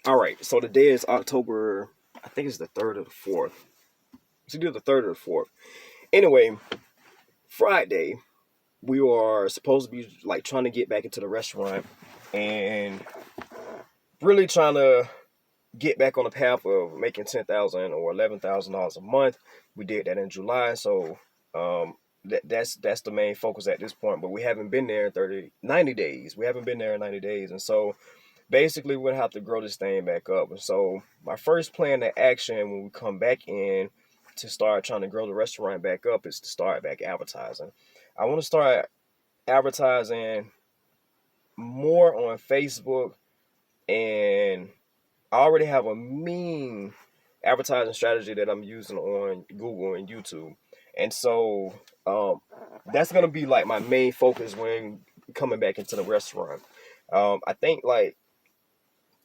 All right, so the day is October. I think it's the third or the fourth. It's either the third or the fourth. Anyway, Friday we are supposed to be like trying to get back into the restaurant and really trying to get back on the path of making $10,000 or $11,000 a month. We did that in July, so that's the main focus at this point. But we haven't been there in 90 days. We haven't been there in 90 days, and so basically we're gonna have to grow this thing back up. And so my first plan to action when we come back in to start trying to grow the restaurant back up is to start back advertising. I want to start advertising more on Facebook, and I already have a mean advertising strategy that I'm using on Google and YouTube. And so that's gonna be like my main focus when coming back into the restaurant. I think like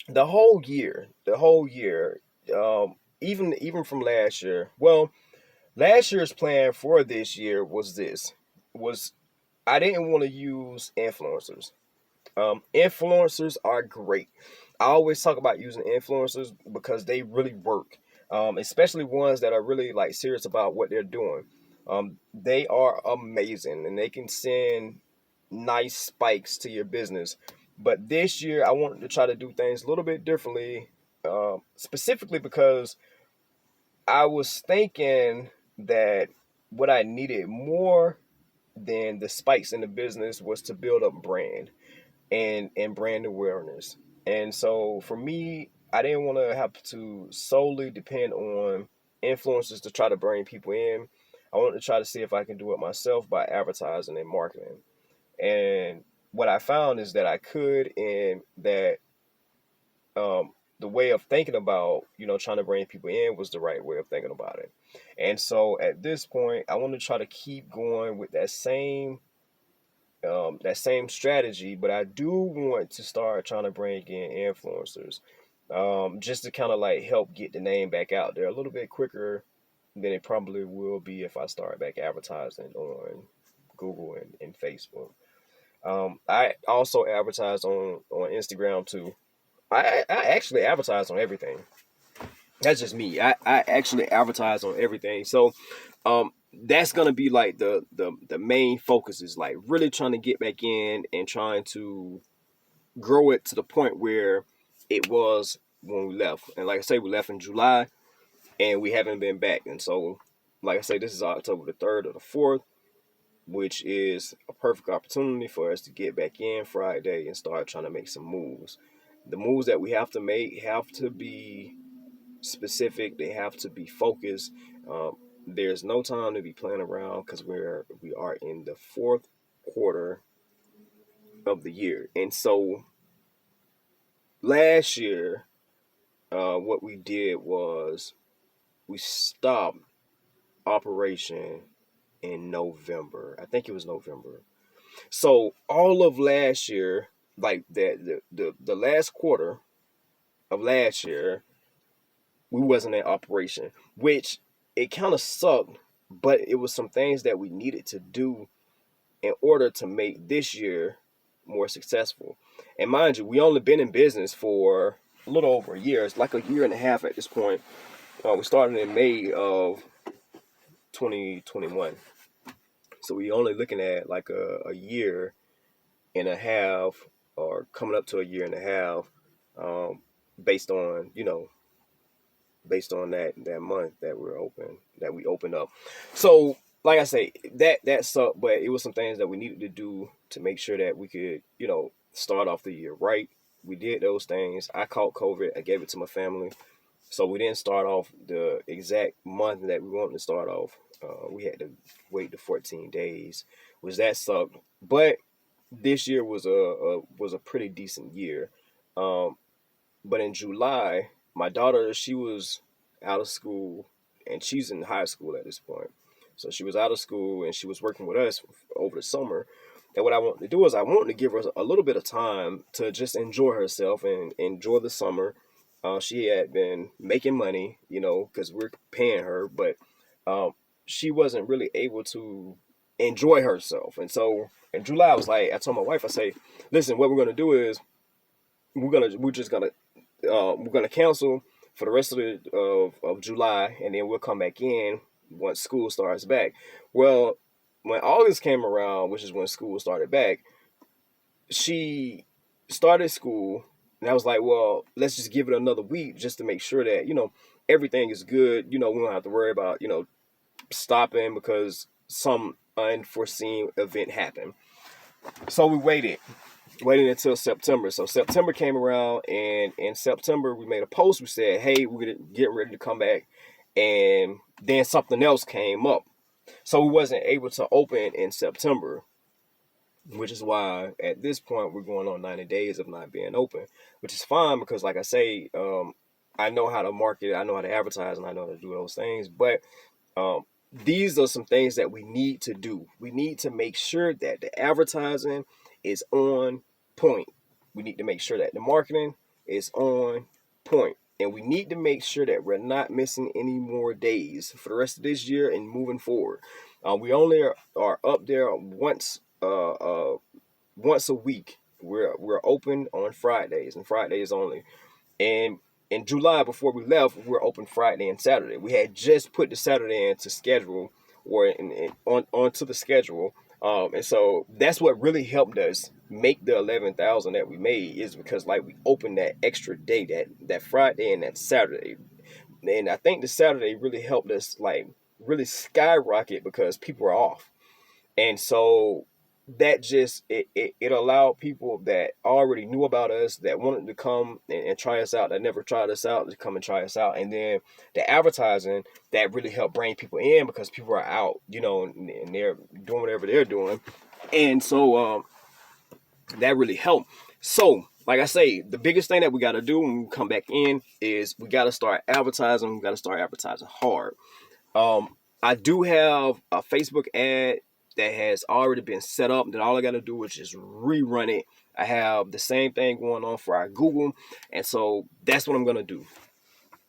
the whole year, even from last year. Well, last year's plan for this year was I didn't want to use influencers. Influencers are great. I always talk about using influencers because they really work, especially ones that are really like serious about what they're doing. They are amazing and they can send nice spikes to your business. But this year, I wanted to try to do things a little bit differently, specifically because I was thinking that what I needed more than the spikes in the business was to build up brand and brand awareness. And so for me, I didn't want to have to solely depend on influencers to try to bring people in. I wanted to try to see if I can do it myself by advertising and marketing. And what I found is that I could, and that the way of thinking about, trying to bring people in was the right way of thinking about it. And so at this point, I want to try to keep going with that same strategy, but I do want to start trying to bring in influencers, just to kind of like help get the name back out there a little bit quicker than it probably will be if I start back advertising on Google and Facebook. I also advertise on Instagram too. I actually advertise on everything. That's just me. I actually advertise on everything. So that's gonna be like the main focus is like really trying to get back in and trying to grow it to the point where it was when we left. And like I say, we left in July and we haven't been back. And so like I say, this is October the 3rd or the 4th, which is a perfect opportunity for us to get back in Friday and start trying to make some moves. The moves that we have to make have to be specific. They have to be focused. There's no time to be playing around because we are in the fourth quarter of the year. And so last year, what we did was we stopped operation in November. I think it was November. So all of last year, like the last quarter of last year, we wasn't in operation, which it kind of sucked, but it was some things that we needed to do in order to make this year more successful. And mind you, we only been in business for a little over a year. It's like a year and a half at this point. We started in May of 2021. So we only looking at like a year and a half, or coming up to a year and a half, based on that month that we opened up. So like I say, that sucked, but it was some things that we needed to do to make sure that we could start off the year right. We did those things. I caught COVID. I gave it to my family, so we didn't start off the exact month that we wanted to start off. We had to wait the 14 days, which that sucked. But this year was a pretty decent year. But in July, my daughter, she was out of school, and she's in high school at this point. So she was out of school and she was working with us over the summer. And what I wanted to do is I wanted to give her a little bit of time to just enjoy herself and enjoy the summer. She had been making money, because we're paying her, but she wasn't really able to enjoy herself. And so in July, I told my wife, I say, listen, what we're gonna do is we're just gonna we're gonna cancel for the rest of July, and then we'll come back in once school starts back. Well, when August came around, which is when school started back, she started school, and I was like, well, let's just give it another week just to make sure that everything is good. We don't have to worry about stopping because some unforeseen event happened. So we waited until September. So September came around, and in September we made a post. We said, hey, we're gonna get ready to come back, and then something else came up, so we wasn't able to open in September, which is why at this point we're going on 90 days of not being open, which is fine because, like I say, I know how to market, I know how to advertise, and I know how to do those things. But these are some things that we need to do. We need to make sure that the advertising is on point. We need to make sure that the marketing is on point. And we need to make sure that we're not missing any more days for the rest of this year and moving forward. We only are up there once a week. We're open on Fridays and Fridays only. And in July, before we left, we were open Friday and Saturday. We had just put the Saturday into schedule, or onto the schedule. And so that's what really helped us make the 11,000 that we made, is because like we opened that extra day, that Friday and that Saturday. And I think the Saturday really helped us like really skyrocket because people are off. And so that just it allowed people that already knew about us, that wanted to come and try us out, that never tried us out, to come and try us out. And then the advertising that really helped bring people in because people are out, and they're doing whatever they're doing. And so that really helped. So like I say, the biggest thing that we got to do when we come back in is we got to start advertising. We got to start advertising hard. I do have a Facebook ad that has already been set up. Then all I got to do is just rerun it. I have the same thing going on for our Google. And so that's what I'm going to do.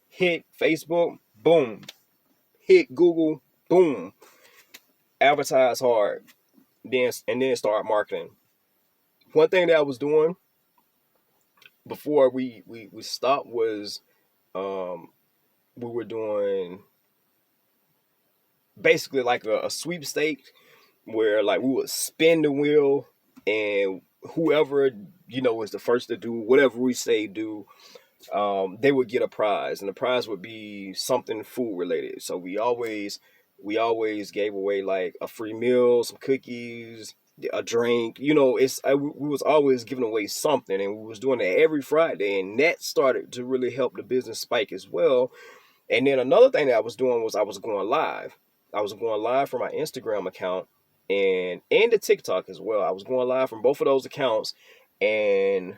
Hit Facebook, boom. Hit Google, boom. Advertise hard. Then start marketing. One thing that I was doing before we stopped was we were doing basically like a sweepstake, where like we would spin the wheel, and whoever is the first to do whatever we say do, they would get a prize, and the prize would be something food related. So we always gave away like a free meal, some cookies, a drink. We was always giving away something, and we was doing that every Friday, and that started to really help the business spike as well. And then another thing that I was doing was I was going live. I was going live from my Instagram account and the TikTok as well. I was going live from both of those accounts, and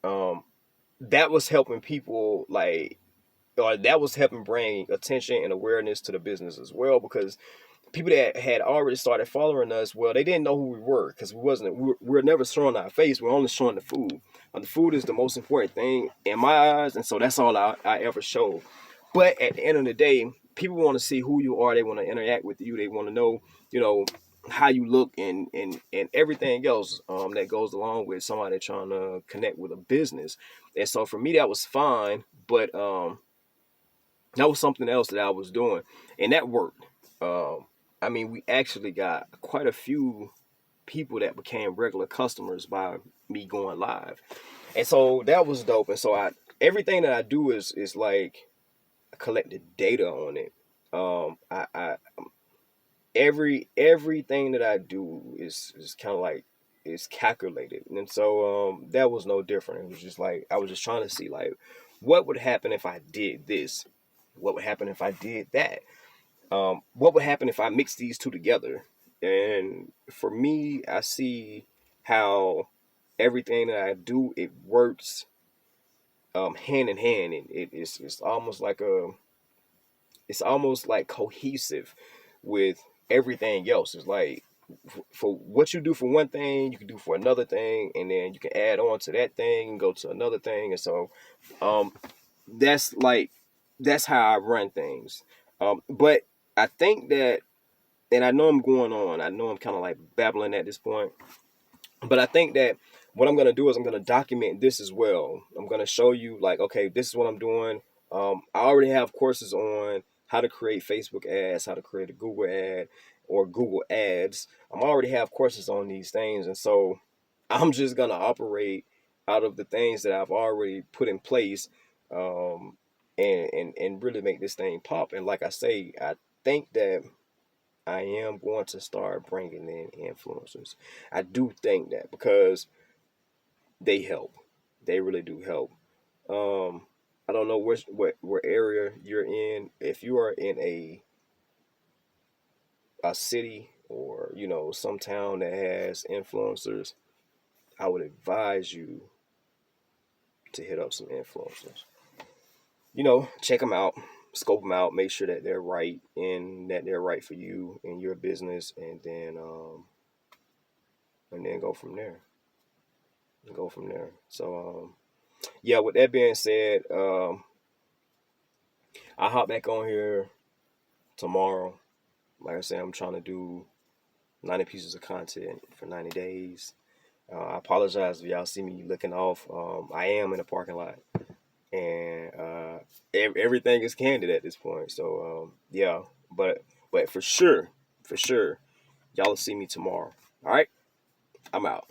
that was helping people or that was helping bring attention and awareness to the business as well, because people that had already started following us, well, they didn't know who we were because we were never showing our face. We're only showing the food. The food is the most important thing in my eyes, and so that's all I ever showed. But at the end of the day, people want to see who you are. They want to interact with you. They want to know, how you look and everything else that goes along with somebody trying to connect with a business. And so for me, that was fine. But that was something else that I was doing, and that worked. We actually got quite a few people that became regular customers by me going live. And so that was dope. And so everything that I do is like collected data on it. I everything that I do is kind of like is calculated, and so that was no different. It was just like I was just trying to see like what would happen if I did this, what would happen if I did that, what would happen if I mixed these two together. And for me, I see how everything that I do, it works hand in hand, and it's almost like cohesive with everything else. It's like for what you do for one thing, you can do for another thing, and then you can add on to that thing and go to another thing. And so that's how I run things. But I think that, and I know I'm going on, I know I'm kind of like babbling at this point, but I think that what I'm gonna do is I'm gonna document this as well. I'm gonna show you like, okay, this is what I'm doing. I already have courses on how to create Facebook ads, how to create a Google ad or Google ads. I already have courses on these things, and so I'm just gonna operate out of the things that I've already put in place, and really make this thing pop. And like I say, I think that I am going to start bringing in influencers. I do think that because they help. They really do help. Um, I don't know what area you're in. If you are in a city or some town that has influencers, I would advise you to hit up some influencers. Check them out, scope them out, make sure that they're right and that they're right for you and your business, and then go from there. Go from there. So yeah. With that being said, I'll hop back on here tomorrow. Like I said, I'm trying to do 90 pieces of content for 90 days. I apologize if y'all see me looking off. I am in a parking lot, and everything is candid at this point. So yeah, but for sure, y'all will see me tomorrow. All right, I'm out.